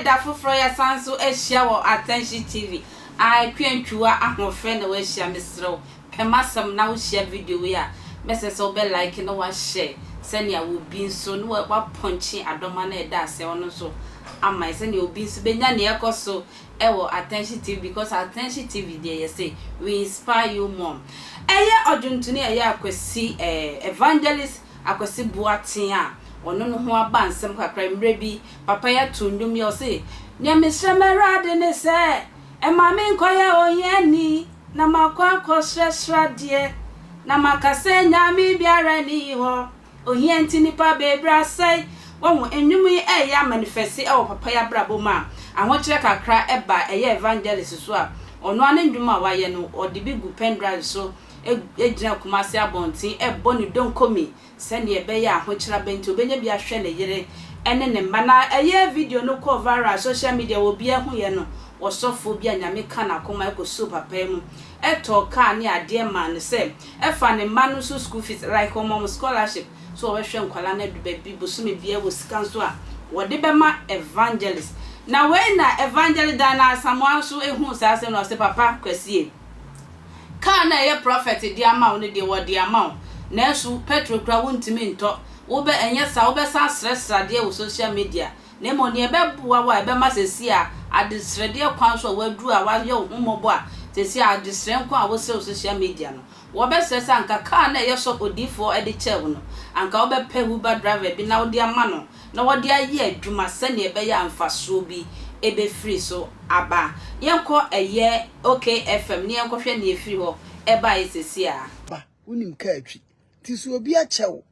da foforo ya sanso ehia wo Attention TV. I kwentwa ahofre na we hia mesrew. Pemasam na wo share video we a message so be like na wa share. Senia wo bi nso no wa ponchi adoma na eda ase ono so. Ama senia obi nso benya na ekoso ewo Attention TV because Attention TV there you say we inspire you more. Eye oduntuni eye Akwasi evangelist Akwasi Boateng a ono no ho aba nsem kakra mre bi papa ya tundum yo se nyamesremerade ne se e ma me nkoye oyeni na makwa kosresra de na makase nyame biara ni ho ohienti nipa bebra sei won enwum e ya manifest e wo papa ya brabo ma ahokyere kakra eba eye evangelist so a ono ane ndwum a waye no odi bi gu pendrive so ejina kumase abontin ebo ni donkomi sene ebe ahokyera benti obenya bi ahwe ne yere ene ne mana eye video no ko viral social media wo bi ehu ye no wosofo bi anyame kana koma ekoso papa mu eto ka ne ade ma ne se efa ne manu so school fees like mom scholarship so we hwe nkwala na du ba bi bosome bi e wo sika so a wo de be ma evangelist na we na evangelist da na samoan so ehu sa se no se papa kwasie kana ye prophet di ama wo ne de wo di ama na su petrol kra wontimi nto wo be enye sa wo be sa sresra de wo social media na mo ne be bua wa be ma sesi a adesrede kwan so wadu a wa ye wo mobo a sesi a adesren kwan a wo social media no wo be sesa anka ka na ye so odifo e de chew no anka wo be pe Uber driver bi na wo de ama no na wo de aye adwuma se ne be ya mfaso bi ebe free so aba yenko eye okay FM ne yenko hwe ne efiri ho eba esesi a ba unim ka atwi ti so obi a chew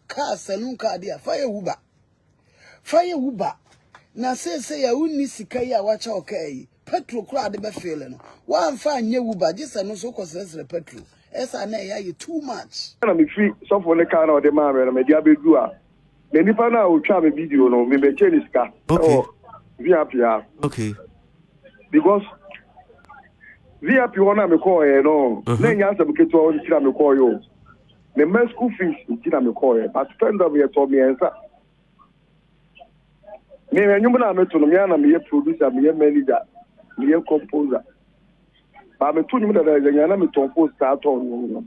ka sanu ka de fire Uber na se ya unni sika ya wa chew ka yi petrol kura de be feel no wa mfa anye Uber gisa no so kosesere petrol esa na ya yi too much na me free so for the car na de ma me na me dia bedu a na nipa na o twa me video no me be change sika okay VIP. Okay. Because VIP one me call no. Na nya some keto on tira me call yo. Me my school fees tira me call but spend up here to me answer. Me nyum na me to no me na me producer, me manager, me composer. Ba me to nyum na nya na me to post start on.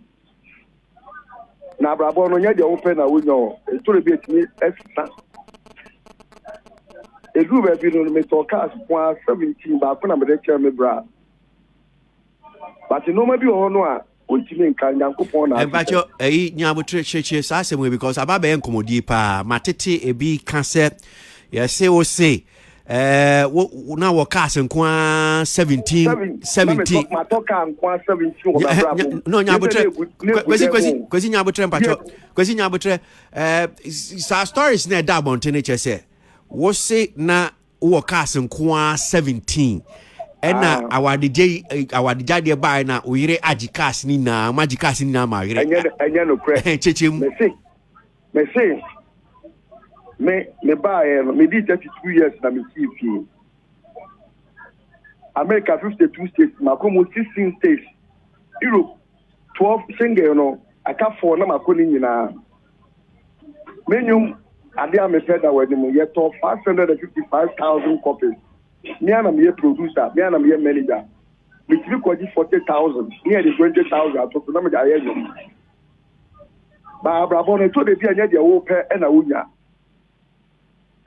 Na brabo no nya de open na wo nyo. E to le bi etimi extra. A group of people may talk as 17 back when I'm a lecture me bra. But you know maybe on one which mean can coupon and but your nyabutre churches as because ababe enkomodi pa matete ebi cancer yes say o say na wo cars nkwa 17 my talk and 17 no nyabutre kwesi nyabutre mpacho kwesi nyabutre sa stories na da bontene chese wo say na wo cars nkwa 17 ena awadija de bai na oyire agikas ni na magikas ni na ma yire enya no kre chechim me say me bai me di 32 years na me see America 52 states makomo 16 states Europe 12 single no aka 4 na makoni nyina menyum ade am said that we dem yet 555,000 copies. Me and me producer, me and me manager. We three could 40,000. Near the 20,000 to na me aye no. Ba brabo no to de bi anya de wo pe e na wonya.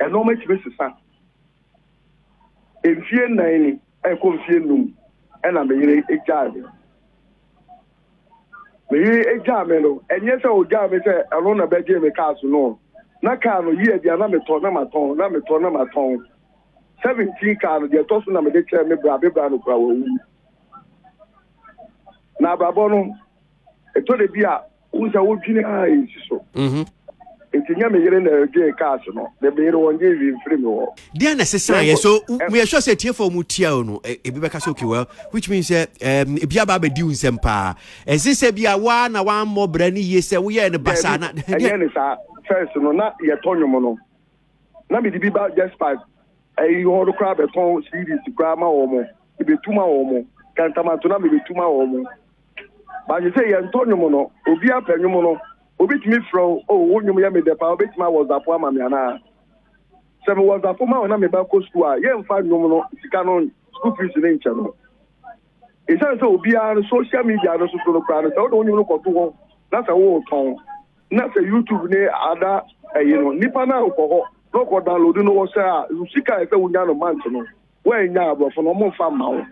E no ma chibe sisa. Enfie nan ni e ko mfie num e na me yire ejade. Me yire ejade no enye se o ja me se ero na be je me cars no. Na car no ye dia na me ton na maton 17 car no dia to so na me de kire me bra no kwa wo na brabo no e to de bia unsa wo dwine a ensi so entinya me yere na je cars no de be yere won je wi free me wo dia necessary so we sure say tie for mu tia o no e bi beka so okay well which means e bia ba be di unsem pa e se bia wa na wa mo bra ni ye se wo ye ne basa na ne sa first no na ye tonyo no na me di bi ba just 5 e ho do crab e ton series crab ma wo mo e be tuma wo mo kantama to na me be tuma wo mo ba je say ye tonyo no obi apanyo no obi timi fro wo nyum ya me de pa obi timi was apo ama me ana 7 was a former na me ba ko school ye mfa nyom no sika no school fees ne nche no e say so obi a social media no so no kra no so do nyom no ko to ho na say wo ton na say YouTube ne ada you know nipa na ko ho no ko download no wo say sika e say wo nya no month no wo nya abrofo no mo fa ma wo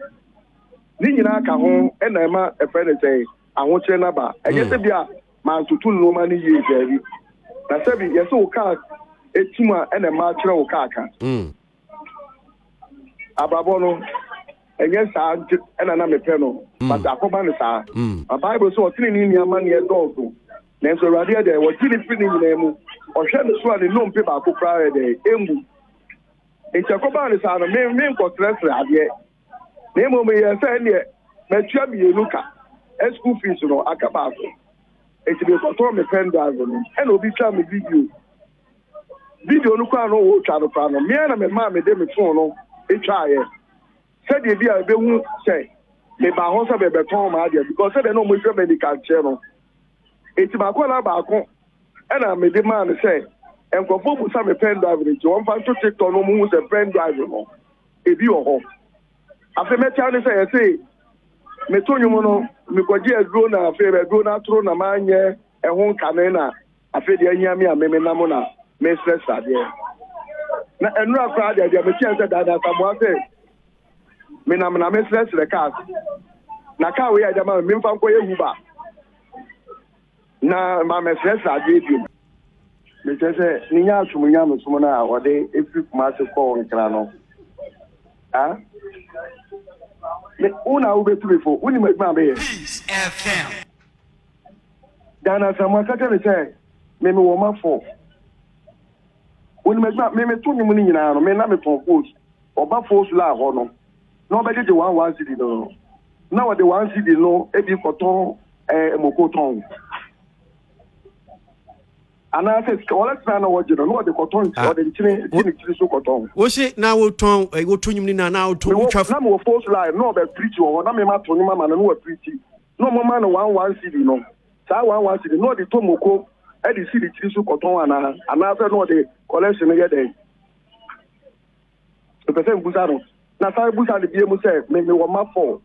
ni nyina ka ho e na ma e fe ne say ahoche na ba e ye se bia man tutu no ma ni ye jari na say bi ye so ka etima ene ma kire wo ka aka ababo no enye sa ena na mepe no but akoba ne sa a bible so otini ni ni ama ne dozo na so radio de wo tini fini ni na mu o hwe ne so ani no mpe ba ko prayer de emu e chakoba ne sa no me ko stress ade na mo me ye sa ne ma tua bi enuka school fees no akaba so e ti be ko to me penda no ena obi twa me video no kwa no wo twa no kwa no me na me ma me de me phone no e twa ye said the be hu say me ba ho say be ton ma dia because said no mo hwe medical chair no e ti ba ko la ba ko e na me de man say enkofo bu sa me pen drive ni jo mfa to TikTok no mu say pen drive no e bi o ho afi me tia ni say me to nyumo no me ko ji adro na afi be adro na tro na ma nye e ho nkane na afi de anya me ameme na mo na me stress ade na enu akra de me tia say dada sabo say me na me stress the cars na car we ajama me mfa nko ye huba na ma me stress ade bi me say ni nya asumunya me sumo na ode efi kuma se ko nkra no ah me una ube tu before uni me ma be FM dana sama kaka me say me wo ma fo uni me tu nyum ni nyina no me na me ton post oba force la ho no no be de 1 cedi no na wa de 1 cedi no e bi koton mokoton ana se wala tsana wo jino no de koton o de chini so koton wo se na wo ton wo to nyum ni na wo to twa na me wo force line no be preach wo na me ma to nyum ma na no preach no mo ma no 1 cedi no sa 1 cedi no de to moko e de cedi chiri so koton ana se no de collection ye de e pe se mbuzaro na sai busa de bie mu se me wo ma fo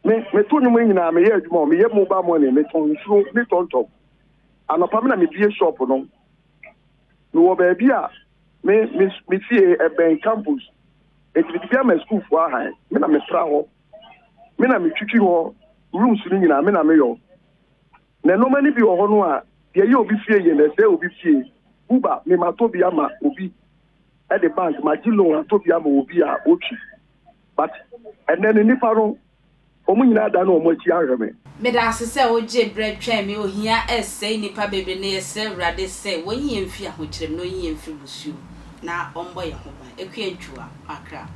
me to nyum nyina me ye adwuma me ye mobile money me ton suro me tonto anopa me na me bie shop no me wo ba bia me fie e ben campus e ti bia me school fo aha me na me fra ho me na me twitwi ho rooms ni nyina me na me yo na no mani bi ho no a de ye obi fie ye na se obi fie uba me ma to bi ama obi at the bank my loan to be amo obi a ochi but and then ni paro omu nyina da na omo chi ahweme me da se oje bread twa me ohia essay nipa bebe na yese rade se wonyi emfi ahokyerem no yi emfi busu na ombo ye ho ba ekwe ntwa akra